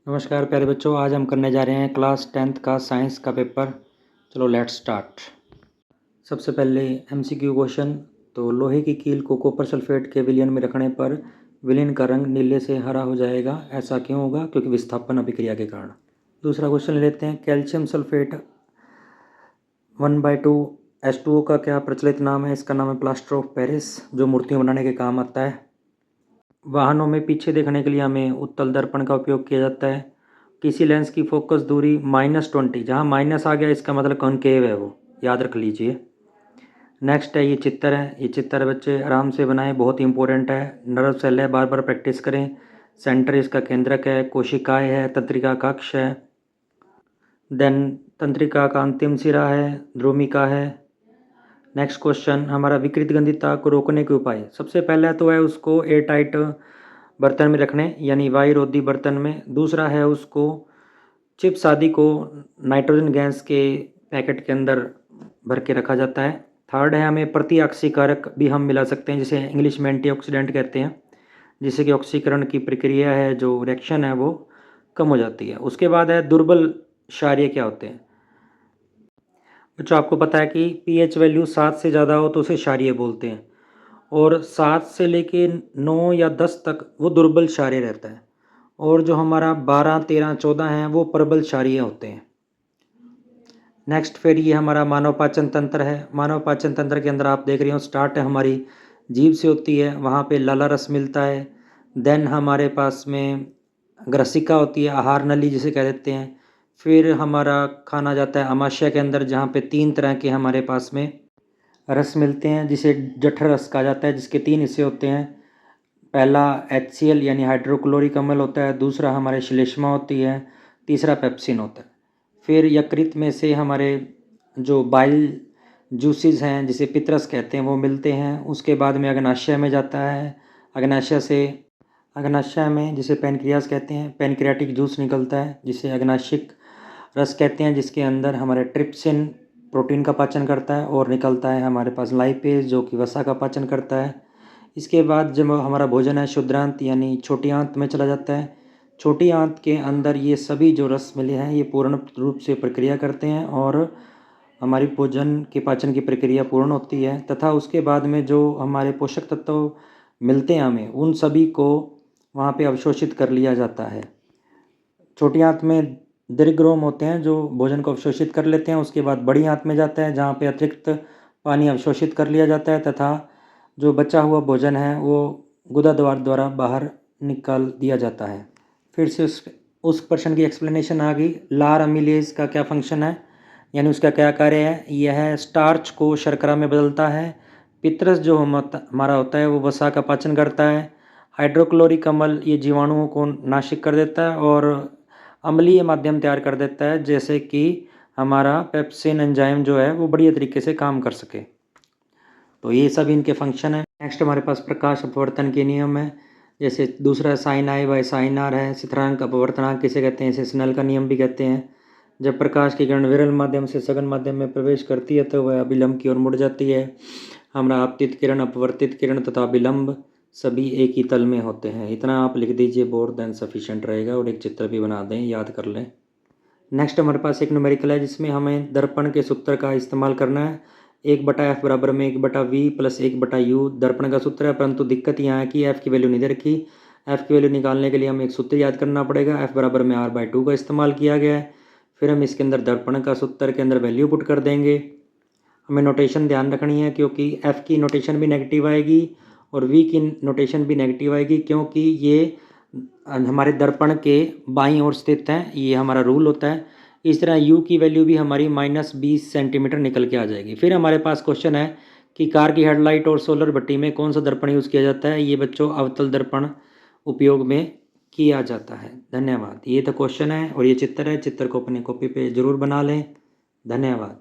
नमस्कार प्यारे बच्चों, आज हम करने जा रहे हैं क्लास 10th का साइंस का पेपर। चलो लेट्स स्टार्ट। सबसे पहले एमसीक्यू क्वेश्चन। तो लोहे की कील को कॉपर सल्फेट के विलयन में रखने पर विलयन का रंग नीले से हरा हो जाएगा, ऐसा क्यों होगा? क्योंकि विस्थापन अभिक्रिया के कारण। दूसरा क्वेश्चन लेते हैं, कैल्शियम सल्फेट 1/2 H2O का क्या प्रचलित नाम है? इसका नाम है प्लास्टर ऑफ पेरिस, जो मूर्तियाँ बनाने के काम आता है। वाहनों में पीछे देखने के लिए हमें उत्तल दर्पण का उपयोग किया जाता है। किसी लेंस की फोकस दूरी -20, जहाँ माइनस आ गया इसका मतलब कॉनकेव है, वो याद रख लीजिए। नेक्स्ट है, ये चित्र है। ये चित्र बच्चे आराम से बनाएं, बहुत ही इंपॉर्टेंट है। नर्व सेल है, बार बार प्रैक्टिस करें। सेंटर इसका केंद्रक है, कोशिकाएं है, तंत्रिका का अक्ष है, देन तंत्रिका का अंतिम सिरा है, ध्रुमिका है। नेक्स्ट क्वेश्चन हमारा, विकृत गंधिता को रोकने के उपाय। सबसे पहला तो है उसको एयर टाइट बर्तन में रखने, यानी वायुरोधी बर्तन में। दूसरा है उसको चिप्स आदि को नाइट्रोजन गैस के पैकेट के अंदर भर के रखा जाता है। थर्ड है, हमें प्रतिऑक्सीकारक भी हम मिला सकते हैं, जिसे इंग्लिश में एंटीऑक्सीडेंट कहते हैं, जिससे कि ऑक्सीकरण की प्रक्रिया है, जो रिएक्शन है, वो कम हो जाती है। उसके बाद है दुर्बल क्षारीय क्या होते हैं। बच्चों आपको पता है कि पीएच वैल्यू 7 से ज़्यादा हो तो उसे क्षारीय बोलते हैं, और 7 से लेके 9 या 10 तक वो दुर्बल क्षारीय रहता है, और जो हमारा 12, 13, 14 हैं वो प्रबल क्षारीय होते हैं। नेक्स्ट फिर ये हमारा मानव पाचन तंत्र है। मानव पाचन तंत्र के अंदर आप देख रहे हो, स्टार्ट है हमारी जीभ से होती है, वहाँ पे लाला रस मिलता है। देन हमारे पास में ग्रसिका होती है, आहार नली जिसे कह देते हैं। फिर हमारा खाना जाता है आमाशय के अंदर, जहाँ पे 3 तरह के हमारे पास में रस मिलते हैं, जिसे जठर रस कहा जाता है, जिसके 3 हिस्से होते हैं। पहला HCl यानी हाइड्रोक्लोरिक अम्ल होता है, दूसरा हमारे श्लेष्मा होती है, तीसरा पेप्सिन होता है। फिर यकृत में से हमारे जो बाइल जूसेस हैं, जिसे पित्रस कहते हैं, वो मिलते हैं। उसके बाद में अग्नाशय में जाता है। अग्नाशय में जिसे पैनक्रियास कहते हैं, पैनक्रियाटिक जूस निकलता है, जिसे अग्नाशिक रस कहते हैं, जिसके अंदर हमारे ट्रिप्सिन प्रोटीन का पाचन करता है, और निकलता है हमारे पास लाइपेज, जो कि वसा का पाचन करता है। इसके बाद जब हमारा भोजन है शुद्रांत यानी छोटी आंत में चला जाता है। छोटी आंत के अंदर ये सभी जो रस मिले हैं ये पूर्ण रूप से प्रक्रिया करते हैं, और हमारी भोजन के पाचन की प्रक्रिया पूर्ण होती है। तथा उसके बाद में जो हमारे पोषक तत्व मिलते हैं हमें, उन सभी को वहाँ पे अवशोषित कर लिया जाता है। छोटी आंत में दीर्घरोम होते हैं जो भोजन को अवशोषित कर लेते हैं। उसके बाद बड़ी आंत में जाता है, जहाँ पे अतिरिक्त पानी अवशोषित कर लिया जाता है, तथा जो बचा हुआ भोजन है वो गुदा द्वार द्वारा बाहर निकाल दिया जाता है। फिर से उस प्रश्न की एक्सप्लेनेशन आ गई। लार अमीलेज का क्या फंक्शन है, यानी उसका क्या कार्य है? यह स्टार्च को शर्करा में बदलता है। पित्रस जो हमारा होता है वो वसा का पाचन करता है। हाइड्रोक्लोरिक अम्ल ये जीवाणुओं को नाशित कर देता है और अम्लीय माध्यम तैयार कर देता है, जैसे कि हमारा पेप्सिन एंजाइम जो है वो बढ़िया तरीके से काम कर सके। तो ये सब इनके फंक्शन है। नेक्स्ट हमारे पास प्रकाश अपवर्तन के नियम है। जैसे दूसरा sine i by sine r है। स्थिरांक अपवर्तनांक किसे कहते हैं? इसे स्नेल का नियम भी कहते हैं। जब प्रकाश की किरण विरल माध्यम से सघन माध्यम में प्रवेश करती है तो वह अभिलंब की ओर मुड़ जाती है। हमारा आपतित किरण, अपवर्तित किरण तथा अभिलंब सभी एक ही तल में होते हैं। इतना आप लिख दीजिए, मोर देन सफिशिएंट रहेगा, और एक चित्र भी बना दें, याद कर लें। नेक्स्ट हमारे पास एक न्यूमेरिकल है, जिसमें हमें दर्पण के सूत्र का इस्तेमाल करना है। 1/f बराबर में 1/v प्लस 1/u दर्पण का सूत्र है, परंतु दिक्कत यहाँ है कि f की वैल्यू नहीं दे रखी। f की वैल्यू निकालने के लिए हमें एक सूत्र याद करना पड़ेगा। f बराबर में r/2 का इस्तेमाल किया गया है। फिर हम इसके अंदर दर्पण का सूत्र के अंदर वैल्यू पुट कर देंगे। हमें नोटेशन ध्यान रखनी है, क्योंकि f की नोटेशन भी नेगेटिव आएगी और v की नोटेशन भी नेगेटिव आएगी, क्योंकि ये हमारे दर्पण के बाईं ओर स्थित है। ये हमारा रूल होता है। इस तरह u की वैल्यू भी हमारी -20 सेंटीमीटर निकल के आ जाएगी। फिर हमारे पास क्वेश्चन है कि कार की हेडलाइट और सोलर भट्टी में कौन सा दर्पण यूज़ किया जाता है? ये बच्चों अवतल दर्पण उपयोग में किया जाता है। धन्यवाद। ये तो क्वेश्चन है और ये चित्र है। चित्र को अपने कॉपी पे ज़रूर बना लें। धन्यवाद।